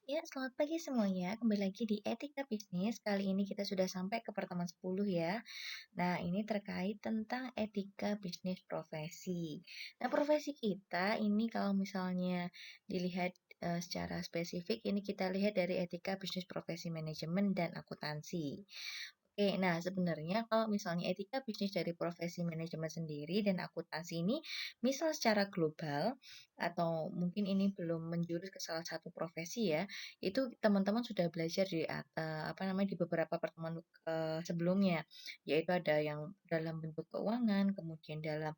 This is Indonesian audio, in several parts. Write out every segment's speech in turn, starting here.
Ya, selamat pagi semuanya. Kembali lagi di Etika Bisnis. Kali ini kita sudah sampai ke pertemuan 10 ya. Nah, ini terkait tentang etika bisnis profesi. Nah, profesi kita ini kalau misalnya dilihat secara spesifik, ini kita lihat dari etika bisnis profesi manajemen dan akuntansi. Oke, nah sebenarnya kalau misalnya etika bisnis dari profesi manajemen sendiri dan akuntansi ini, misal secara global atau mungkin ini belum menjurus ke salah satu profesi ya, itu teman-teman sudah belajar di apa namanya di beberapa pertemuan sebelumnya, yaitu ada yang dalam bentuk keuangan, kemudian dalam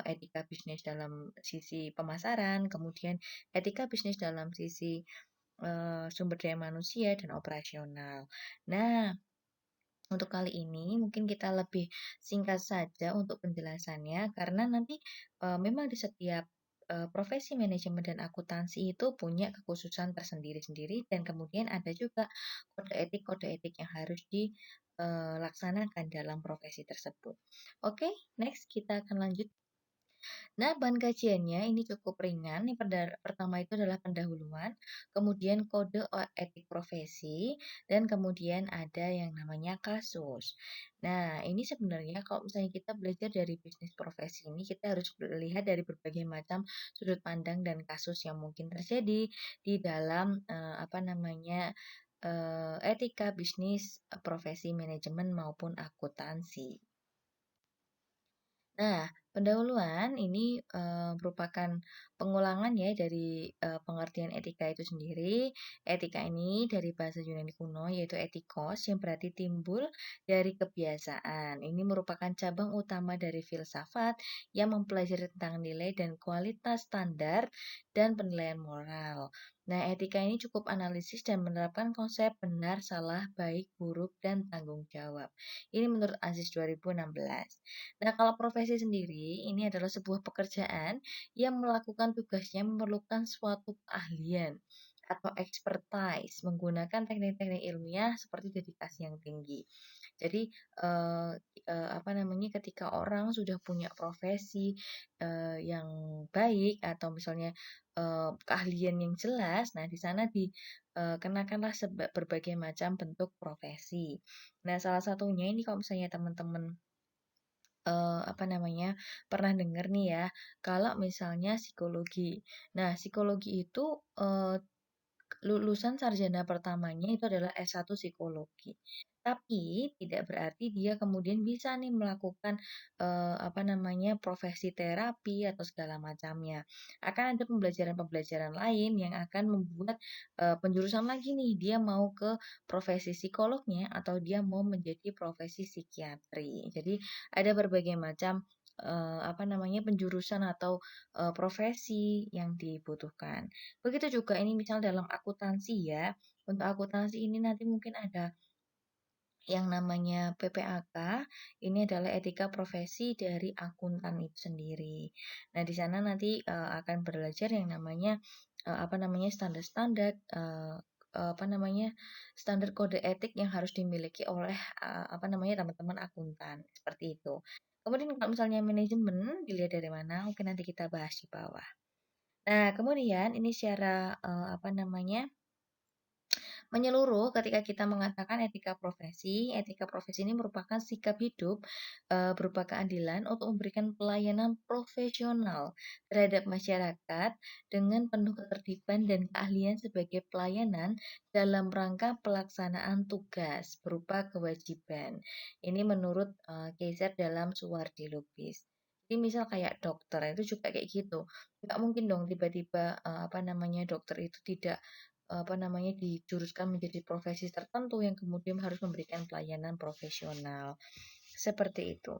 etika bisnis dalam sisi pemasaran, kemudian etika bisnis dalam sisi sumber daya manusia dan operasional. Nah, untuk kali ini mungkin kita lebih singkat saja untuk penjelasannya karena nanti, memang di setiap, profesi manajemen dan akuntansi itu punya kekhususan tersendiri-sendiri dan kemudian ada juga kode etik yang harus dilaksanakan dalam profesi tersebut. Oke, next kita akan lanjut. Nah, bahan kajiannya ini cukup ringan. Yang pertama itu adalah pendahuluan, kemudian kode etik profesi, dan kemudian ada yang namanya kasus. Nah, ini sebenarnya kalau misalnya kita belajar dari bisnis profesi ini, kita harus melihat dari berbagai macam sudut pandang dan kasus yang mungkin terjadi di dalam apa namanya etika bisnis profesi manajemen maupun akuntansi. Nah, pendahuluan ini, merupakan pengulangan ya dari, pengertian etika itu sendiri. Etika ini dari bahasa Yunani kuno yaitu etikos yang berarti timbul dari kebiasaan. Ini merupakan cabang utama dari filsafat yang mempelajari tentang nilai dan kualitas standar dan penilaian moral. Nah, etika ini cukup analisis dan menerapkan konsep benar, salah, baik, buruk, dan tanggung jawab. Ini menurut Aziz 2016. Nah, kalau profesi sendiri, ini adalah sebuah pekerjaan yang melakukan tugasnya memerlukan suatu keahlian atau expertise menggunakan teknik-teknik ilmiah seperti dedikasi yang tinggi. Jadi, eee eee, apa namanya, ketika orang sudah punya profesi, yang baik atau misalnya, keahlian yang jelas, nah di sana kenakanlah berbagai macam bentuk profesi. Nah, salah satunya ini kalau misalnya teman-teman apa namanya, pernah dengar nih ya, kalau misalnya psikologi. Nah, psikologi itu, lulusan sarjana pertamanya itu adalah S1 psikologi. Tapi tidak berarti dia kemudian bisa nih melakukan, apa namanya, profesi terapi atau segala macamnya. Akan ada pembelajaran-pembelajaran lain yang akan membuat, penjurusan lagi nih, dia mau ke profesi psikolognya atau dia mau menjadi profesi psikiatri. Jadi ada berbagai macam, apa namanya, penjurusan atau, profesi yang dibutuhkan. Begitu juga ini misal dalam akuntansi ya, untuk akuntansi ini nanti mungkin ada yang namanya PPAK, ini adalah etika profesi dari akuntan itu sendiri. Nah, di sana nanti, akan belajar yang namanya, apa namanya, standar-standar, apa namanya, standar kode etik yang harus dimiliki oleh, apa namanya, teman-teman akuntan, seperti itu. Kemudian kalau misalnya manajemen, dilihat dari mana, mungkin nanti kita bahas di bawah. Nah, kemudian ini secara, apa namanya, menyeluruh ketika kita mengatakan etika profesi ini merupakan sikap hidup, berupa keadilan untuk memberikan pelayanan profesional terhadap masyarakat dengan penuh ketertiban dan keahlian sebagai pelayanan dalam rangka pelaksanaan tugas berupa kewajiban. Ini menurut, Kaizer dalam Suwardi Lubis. Jadi misal kayak dokter, itu juga kayak gitu. Nggak mungkin dong tiba-tiba, apa namanya, dokter itu tidak apa namanya, dijuruskan menjadi profesi tertentu yang kemudian harus memberikan pelayanan profesional, seperti itu.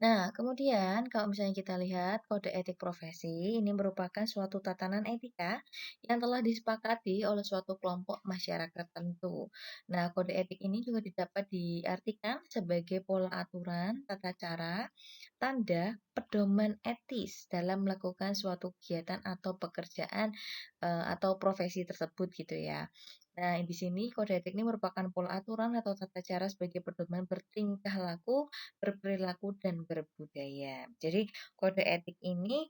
Nah, kemudian kalau misalnya kita lihat kode etik profesi, ini merupakan suatu tatanan etika yang telah disepakati oleh suatu kelompok masyarakat tertentu. Nah, kode etik ini juga dapat diartikan sebagai pola aturan, tata cara, tanda, pedoman etis dalam melakukan suatu kegiatan atau pekerjaan atau profesi tersebut gitu ya. Nah, di sini kode etik ini merupakan pola aturan atau tata cara sebagai pedoman bertingkah laku, berperilaku, dan berbudaya. Jadi, kode etik ini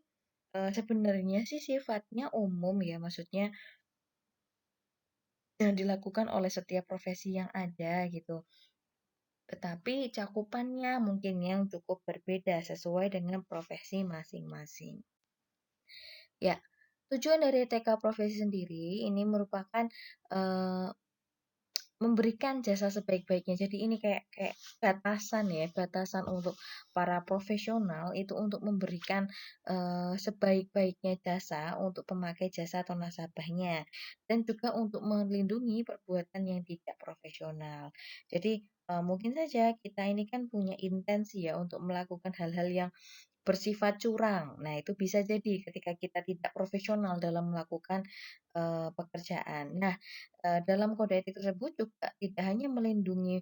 sebenarnya sih sifatnya umum ya, maksudnya yang dilakukan oleh setiap profesi yang ada gitu. Tetapi cakupannya mungkin yang cukup berbeda sesuai dengan profesi masing-masing. Ya, tujuan dari TK profesi sendiri ini merupakan eh, memberikan jasa sebaik-baiknya. Jadi ini kayak kayak batasan ya, batasan untuk para profesional itu untuk memberikan sebaik-baiknya jasa untuk pemakai jasa atau nasabahnya dan juga untuk melindungi perbuatan yang tidak profesional. Jadi mungkin saja kita ini kan punya intensi ya untuk melakukan hal-hal yang bersifat curang. Nah, itu bisa jadi ketika kita tidak profesional dalam melakukan pekerjaan. Nah, dalam kode etik tersebut juga tidak hanya melindungi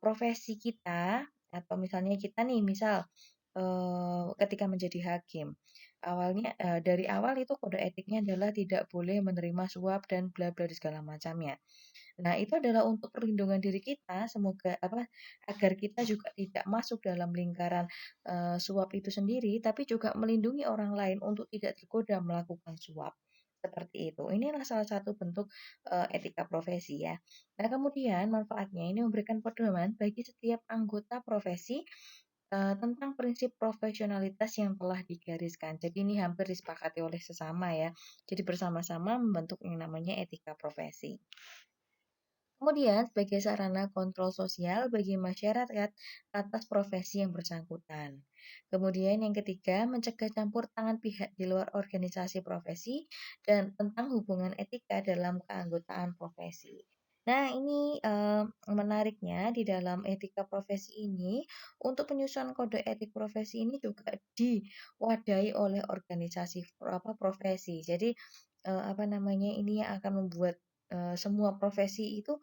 profesi kita atau misalnya kita nih, misal ketika menjadi hakim. Awalnya dari awal itu kode etiknya adalah tidak boleh menerima suap dan bla bla segala macamnya. Nah, itu adalah untuk perlindungan diri kita, semoga apa, agar kita juga tidak masuk dalam lingkaran suap itu sendiri, tapi juga melindungi orang lain untuk tidak tergoda melakukan suap. Seperti itu. Inilah salah satu bentuk etika profesi ya. Nah, kemudian manfaatnya ini memberikan pedoman bagi setiap anggota profesi tentang prinsip profesionalitas yang telah digariskan. Jadi ini hampir disepakati oleh sesama ya. Jadi bersama-sama membentuk yang namanya etika profesi. Kemudian, sebagai sarana kontrol sosial bagi masyarakat atas profesi yang bersangkutan. Kemudian, yang ketiga, mencegah campur tangan pihak di luar organisasi profesi dan tentang hubungan etika dalam keanggotaan profesi. Nah, ini menariknya di dalam etika profesi ini, untuk penyusunan kode etik profesi ini juga diwadahi oleh organisasi profesi. Jadi, apa namanya ini yang akan membuat semua profesi itu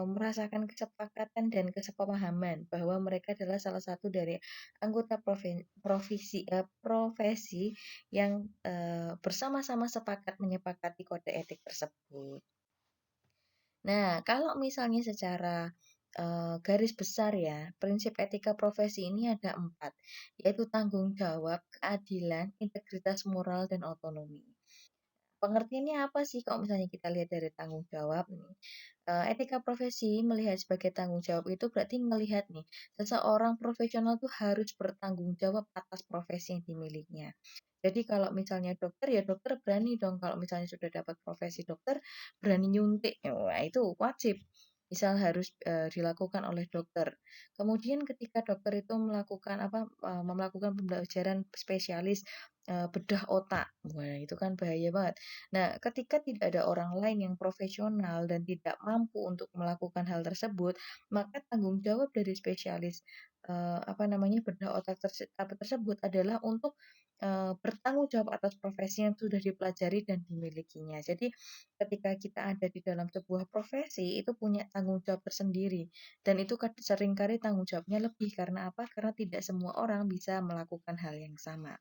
merasakan kesepakatan dan kesepemahaman bahwa mereka adalah salah satu dari anggota profesi yang bersama-sama sepakat menyepakati kode etik tersebut. Nah, kalau misalnya secara garis besar ya, prinsip etika profesi ini ada 4, yaitu tanggung jawab, keadilan, integritas moral, dan otonomi. Pengertiannya apa sih kalau misalnya kita lihat dari tanggung jawab nih? Etika profesi melihat sebagai tanggung jawab itu berarti melihat nih, seseorang profesional tuh harus bertanggung jawab atas profesi yang dimilikinya. Jadi kalau misalnya dokter, ya dokter berani dong kalau misalnya sudah dapat profesi dokter, berani nyuntik. Wah, itu wajib. Misal harus dilakukan oleh dokter. Kemudian ketika dokter itu melakukan apa melakukan pembelajaran spesialis bedah otak. Wah, itu kan bahaya banget. Nah, ketika tidak ada orang lain yang profesional dan tidak mampu untuk melakukan hal tersebut, maka tanggung jawab dari spesialis apa namanya bedah otak tersebut adalah untuk bertanggung jawab atas profesi yang sudah dipelajari dan dimilikinya. Jadi, ketika kita ada di dalam sebuah profesi, itu punya tanggung jawab tersendiri. Dan itu seringkali tanggung jawabnya lebih. Karena apa? Karena tidak semua orang bisa melakukan hal yang sama.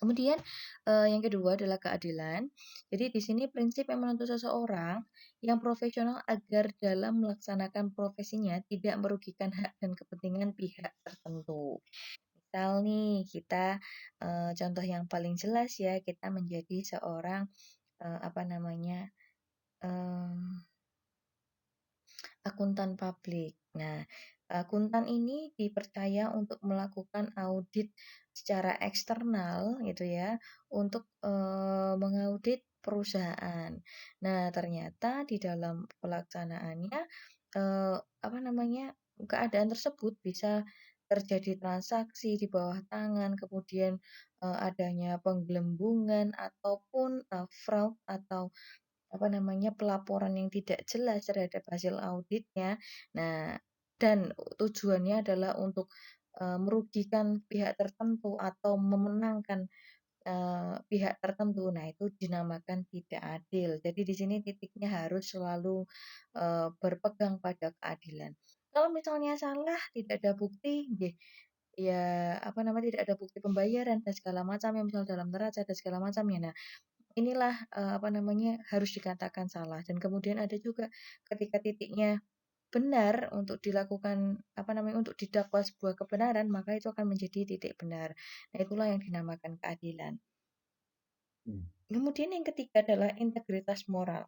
Kemudian yang kedua adalah keadilan. Jadi di sini prinsip yang menuntut seseorang yang profesional agar dalam melaksanakan profesinya tidak merugikan hak dan kepentingan pihak tertentu. Misal nih kita contoh yang paling jelas ya, kita menjadi seorang apa namanya, akuntan publik. Nah, akuntan ini dipercaya untuk melakukan audit secara eksternal gitu ya, untuk mengaudit perusahaan. Nah, ternyata di dalam pelaksanaannya apa namanya, keadaan tersebut bisa terjadi transaksi di bawah tangan, kemudian adanya penggelembungan ataupun fraud atau apa namanya, pelaporan yang tidak jelas terhadap hasil auditnya. Nah, dan tujuannya adalah untuk merugikan pihak tertentu atau memenangkan pihak tertentu. Nah, itu dinamakan tidak adil. Jadi di sini titiknya harus selalu berpegang pada keadilan. Kalau misalnya salah, tidak ada bukti, nggih, ya apa namanya, tidak ada bukti pembayaran dan segala macam yang misal dalam neraca dan segala macamnya. Nah, inilah, apa namanya, harus dikatakan salah dan kemudian ada juga ketika titiknya benar untuk dilakukan, apa namanya, untuk didakwa sebuah kebenaran, maka itu akan menjadi titik benar. Nah, itulah yang dinamakan keadilan. Hmm. Kemudian yang ketiga adalah integritas moral.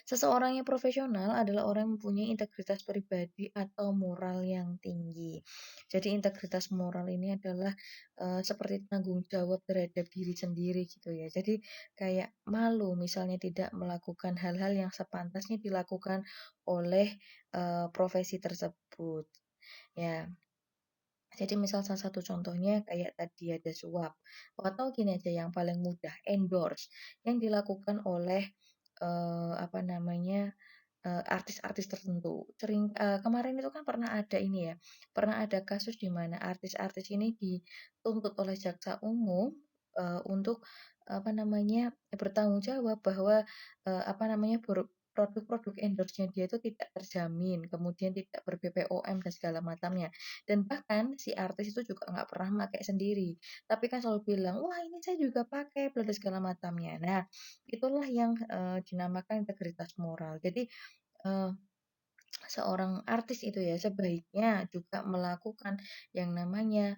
Seseorang yang profesional adalah orang yang mempunyai integritas pribadi atau moral yang tinggi. Jadi integritas moral ini adalah, seperti tanggung jawab terhadap diri sendiri gitu ya. Jadi kayak malu misalnya tidak melakukan hal-hal yang sepantasnya dilakukan oleh, profesi tersebut, ya. Jadi misal salah satu contohnya kayak tadi ada suap, atau gini aja yang paling mudah, endorse yang dilakukan oleh, apa namanya, artis-artis tertentu. Kemarin itu kan pernah ada ini ya, pernah ada kasus di mana artis-artis ini dituntut oleh jaksa umum, untuk apa namanya, bertanggung jawab bahwa, apa namanya, produk-produk endorse-nya dia itu tidak terjamin, kemudian tidak ber-BPOM dan segala macamnya. Dan bahkan si artis itu juga nggak pernah pakai sendiri, tapi kan selalu bilang, "Wah ini saya juga pakai," bla segala macamnya. Nah, itulah yang, dinamakan integritas moral. Jadi, eee, seorang artis itu ya sebaiknya juga melakukan yang namanya,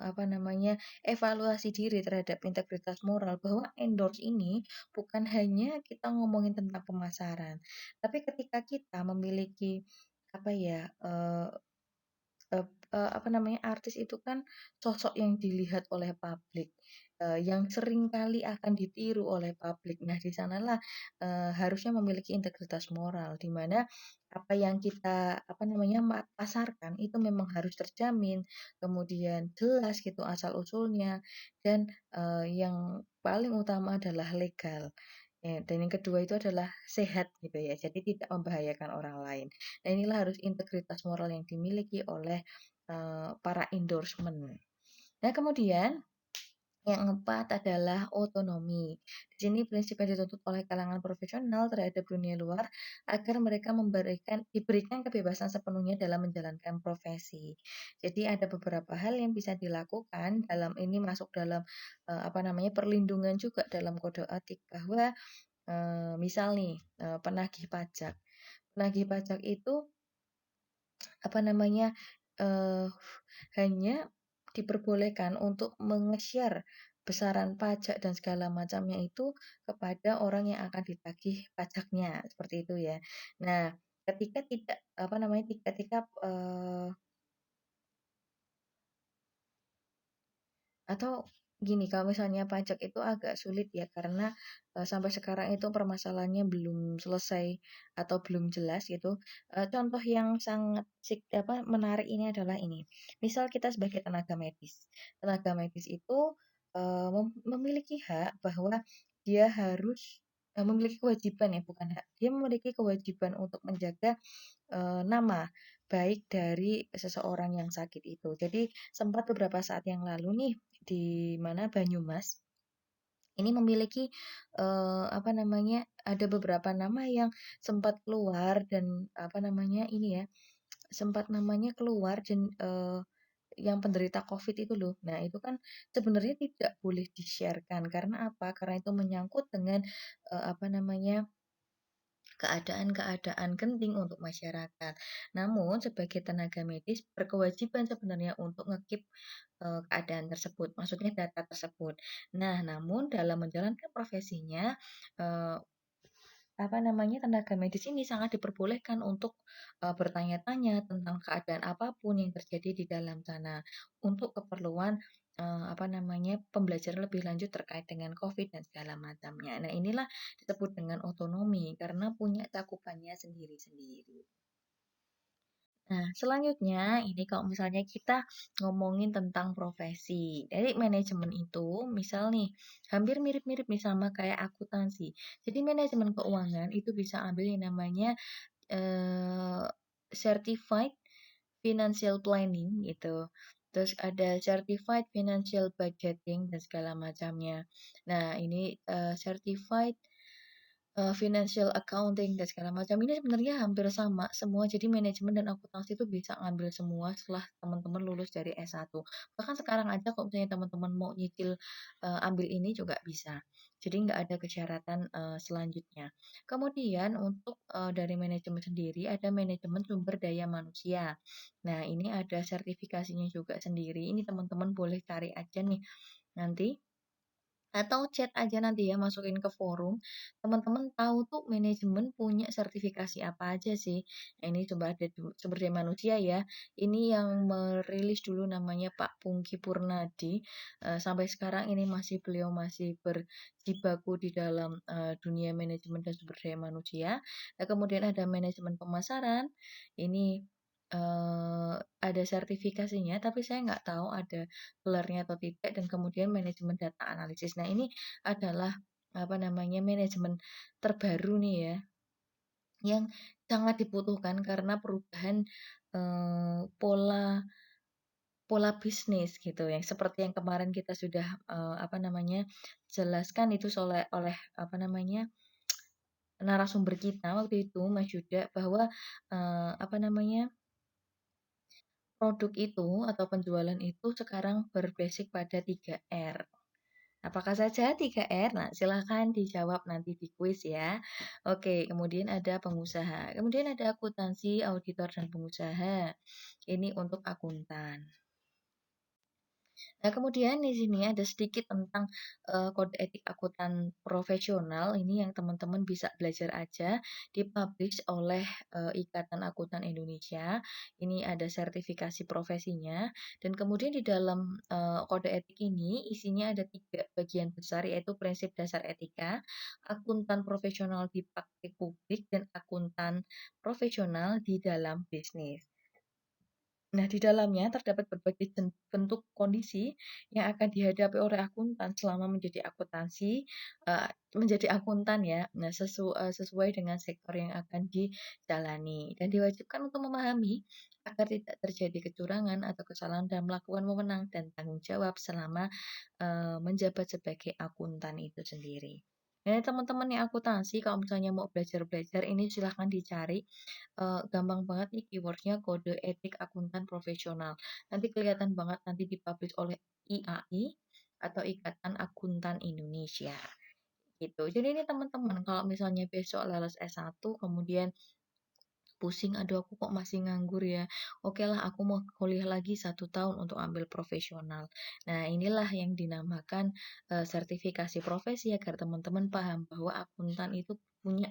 apa namanya, evaluasi diri terhadap integritas moral bahwa endorse ini bukan hanya kita ngomongin tentang pemasaran, tapi ketika kita memiliki apa ya, Ep apa namanya, artis itu kan sosok yang dilihat oleh publik, yang seringkali akan ditiru oleh publik. Nah, di sanalah, harusnya memiliki integritas moral, di mana apa yang kita, apa namanya, pasarkan itu memang harus terjamin, kemudian jelas gitu asal-usulnya, dan, yang paling utama adalah legal. Ya, dan yang kedua itu adalah sehat gitu ya, jadi tidak membahayakan orang lain. Nah, inilah harus integritas moral yang dimiliki oleh, para endorsement. Nah, kemudian yang keempat adalah otonomi. Di sini prinsip yang dituntut oleh kalangan profesional terhadap dunia luar agar mereka diberikan kebebasan sepenuhnya dalam menjalankan profesi. Jadi ada beberapa hal yang bisa dilakukan dalam ini masuk dalam, apa namanya, perlindungan juga dalam kode etik bahwa, misal nih, penagih pajak. Penagih pajak itu, apa namanya, eee, hanya diperbolehkan untuk share besaran pajak dan segala macamnya itu kepada orang yang akan ditagih pajaknya, seperti itu ya. Nah, ketika tidak, apa namanya, ketika, atau gini, kalau misalnya pajak itu agak sulit ya karena, sampai sekarang itu permasalahannya belum selesai atau belum jelas gitu. Contoh yang sangat menarik ini adalah ini, misal kita sebagai tenaga medis itu, memiliki hak bahwa dia harus memiliki kewajiban ya, bukan hak, dia memiliki kewajiban untuk menjaga nama baik dari seseorang yang sakit itu. Jadi sempat beberapa saat yang lalu nih, di mana Banyumas ini memiliki, apa namanya, ada beberapa nama yang sempat keluar dan apa namanya, ini ya, sempat namanya keluar dan, yang penderita Covid itu loh. Nah, itu kan sebenarnya tidak boleh di-share-kan, karena apa? Karena itu menyangkut dengan, apa namanya, keadaan-keadaan genting untuk masyarakat. Namun sebagai tenaga medis berkewajiban sebenarnya untuk ngekip keadaan tersebut, maksudnya data tersebut. Nah, namun dalam menjalankan profesinya, eee, apa namanya, tenaga medis ini sangat diperbolehkan untuk, bertanya-tanya tentang keadaan apapun yang terjadi di dalam sana, untuk keperluan, apa namanya, pembelajaran lebih lanjut terkait dengan Covid dan segala macamnya. Nah, inilah disebut dengan otonomi karena punya cakupannya sendiri-sendiri. Nah, selanjutnya ini kalau misalnya kita ngomongin tentang profesi. Jadi manajemen itu misal nih, hampir mirip-mirip nih sama kayak akuntansi. Jadi manajemen keuangan itu bisa ambil yang namanya, eee, Certified Financial Planning gitu. Terus ada Certified Financial Budgeting dan segala macamnya. Nah ini, Certified financial accounting dan segala macam ini sebenarnya hampir sama semua. Jadi manajemen dan akuntansi itu bisa ngambil semua setelah teman-teman lulus dari S1. Bahkan sekarang aja kalau misalnya teman-teman mau nyicil, ambil ini juga bisa. Jadi nggak ada kesyaratan, selanjutnya. Kemudian untuk, dari manajemen sendiri ada manajemen sumber daya manusia. Nah ini ada sertifikasinya juga sendiri, ini teman-teman boleh cari aja nih nanti. Atau chat aja nanti ya, masukin ke forum, teman-teman tahu tuh manajemen punya sertifikasi apa aja sih. Nah, ini coba ada sumber daya manusia ya, ini yang merilis dulu namanya Pak Pungki Purnadi, sampai sekarang ini beliau masih berjibaku di dalam, dunia manajemen dan sumber daya manusia. Nah, kemudian ada manajemen pemasaran, ini, ada sertifikasinya, tapi saya nggak tahu ada gelarnya atau tidak, dan kemudian manajemen data analisis. Nah, ini adalah apa namanya, manajemen terbaru nih ya, yang sangat dibutuhkan karena perubahan pola pola bisnis gitu, yang seperti yang kemarin kita sudah apa namanya, jelaskan itu oleh apa namanya, narasumber kita waktu itu Mas Yuda, bahwa apa namanya, produk itu atau penjualan itu sekarang berbasis pada 3R. Apakah saja 3R? Nah, silahkan dijawab nanti di kuis ya. Oke, kemudian ada pengusaha. Kemudian ada akuntansi, auditor, dan pengusaha. Ini untuk akuntan. Nah, kemudian di sini ada sedikit tentang kode etik akuntan profesional. Ini yang teman-teman bisa belajar aja, dipublish oleh Ikatan Akuntan Indonesia. Ini ada sertifikasi profesinya. Dan kemudian di dalam kode etik ini isinya ada 3 bagian besar, yaitu prinsip dasar etika, akuntan profesional di praktik publik, dan akuntan profesional di dalam bisnis. Nah, di dalamnya terdapat berbagai bentuk kondisi yang akan dihadapi oleh akuntan selama menjadi akuntan ya. Nah, sesuai dengan sektor yang akan dijalani dan diwajibkan untuk memahami agar tidak terjadi kecurangan atau kesalahan dalam melakukan wewenang dan tanggung jawab selama menjabat sebagai akuntan itu sendiri. Nah, teman-teman yang akuntansi, kalau misalnya mau belajar-belajar, ini silahkan dicari gampang banget nih keyword-nya, kode etik akuntan profesional. Nanti kelihatan banget nanti dipublish oleh IAI atau Ikatan Akuntan Indonesia gitu. Jadi ini teman-teman kalau misalnya besok lulus S1 kemudian pusing, aduh aku kok masih nganggur ya. Oke lah, aku mau kuliah lagi 1 tahun untuk ambil profesional. Nah, inilah yang dinamakan sertifikasi profesi agar teman-teman paham bahwa akuntan itu punya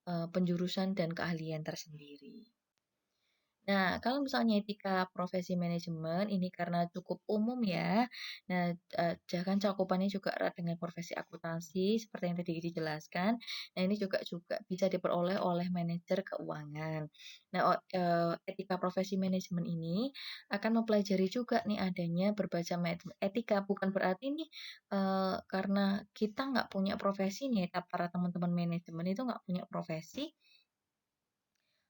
penjurusan dan keahlian tersendiri. Nah, kalau misalnya etika profesi manajemen ini karena cukup umum ya. Nah, jangan cakupannya juga erat dengan profesi akuntansi seperti yang tadi dijelaskan. Nah, ini juga bisa diperoleh oleh manajer keuangan. Nah, etika profesi manajemen ini akan mempelajari juga nih adanya etika. Bukan berarti nih karena kita nggak punya profesi nih, para teman-teman manajemen itu nggak punya profesi,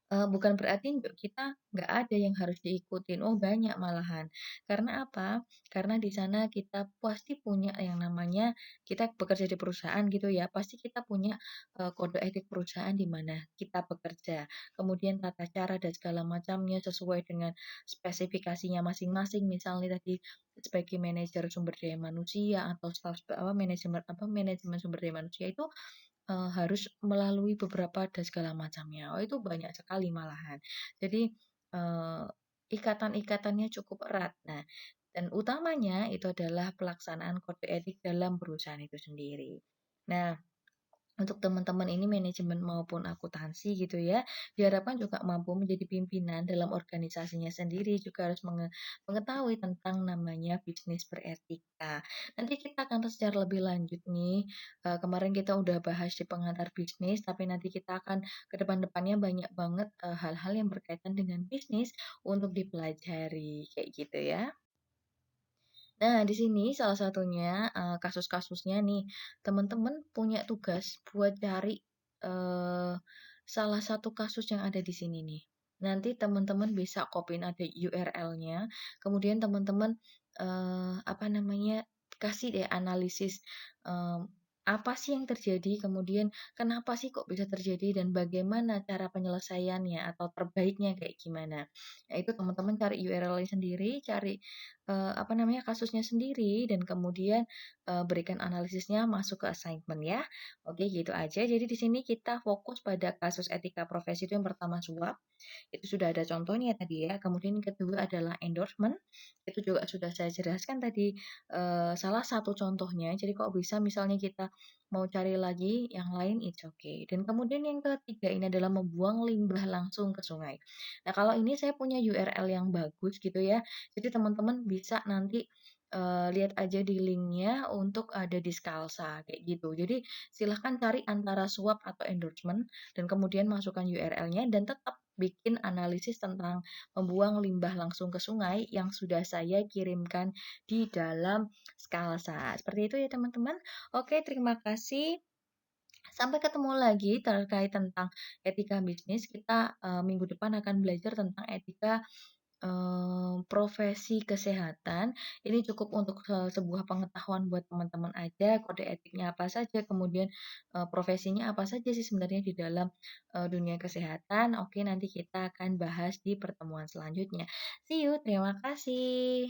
bukan berarti kita nggak ada yang harus diikutin, oh banyak malahan. Karena apa? Karena di sana kita pasti punya yang namanya kita bekerja di perusahaan gitu ya, pasti kita punya, kode etik perusahaan di mana kita bekerja. Kemudian tata cara dan segala macamnya sesuai dengan spesifikasinya masing-masing. Misalnya tadi sebagai manajer sumber daya manusia atau manajemen sumber daya manusia itu harus melalui beberapa dan segala macamnya. Oh, itu banyak sekali malahan. Jadi, ikatan-ikatannya cukup erat. Nah, dan utamanya itu adalah pelaksanaan kode etik dalam perusahaan itu sendiri. Nah, untuk teman-teman ini manajemen maupun akuntansi gitu ya, diharapkan juga mampu menjadi pimpinan dalam organisasinya sendiri, juga harus mengetahui tentang namanya bisnis beretika. Nanti kita akan secara lebih lanjut nih, kemarin kita udah bahas di pengantar bisnis, tapi nanti kita akan ke depan-depannya banyak banget hal-hal yang berkaitan dengan bisnis untuk dipelajari, kayak gitu ya. Nah, di sini salah satunya, kasus-kasusnya nih, teman-teman punya tugas buat cari, salah satu kasus yang ada di sini nih. Nanti teman-teman bisa copy ada URL-nya, kemudian teman-teman, apa namanya, kasih deh analisis, apa sih yang terjadi, kemudian kenapa sih kok bisa terjadi, dan bagaimana cara penyelesaiannya atau terbaiknya kayak gimana. Nah, itu teman-teman cari URL-nya sendiri, cari apa namanya, kasusnya sendiri dan kemudian, berikan analisisnya masuk ke assignment ya. Oke gitu aja. Jadi di sini kita fokus pada kasus etika profesi itu yang pertama suap, itu sudah ada contohnya tadi ya. Kemudian yang kedua adalah endorsement, itu juga sudah saya jelaskan tadi, salah satu contohnya. Jadi kok bisa misalnya kita mau cari lagi yang lain, it's okay. Dan kemudian yang ketiga ini adalah membuang limbah langsung ke sungai. Nah, kalau ini saya punya URL yang bagus gitu ya, jadi teman-teman bisa nanti, lihat aja di linknya untuk ada di Skalsa, kayak gitu. Jadi silahkan cari antara suap atau endorsement dan kemudian masukkan URL-nya dan tetap bikin analisis tentang membuang limbah langsung ke sungai yang sudah saya kirimkan di dalam Skalsa. Seperti itu ya teman-teman. Oke, terima kasih. Sampai ketemu lagi terkait tentang etika bisnis. Kita minggu depan akan belajar tentang etika profesi kesehatan. Ini cukup untuk sebuah pengetahuan buat teman-teman aja, kode etiknya apa saja, kemudian profesinya apa saja sih sebenarnya di dalam dunia kesehatan. Oke, nanti kita akan bahas di pertemuan selanjutnya. See you, terima kasih.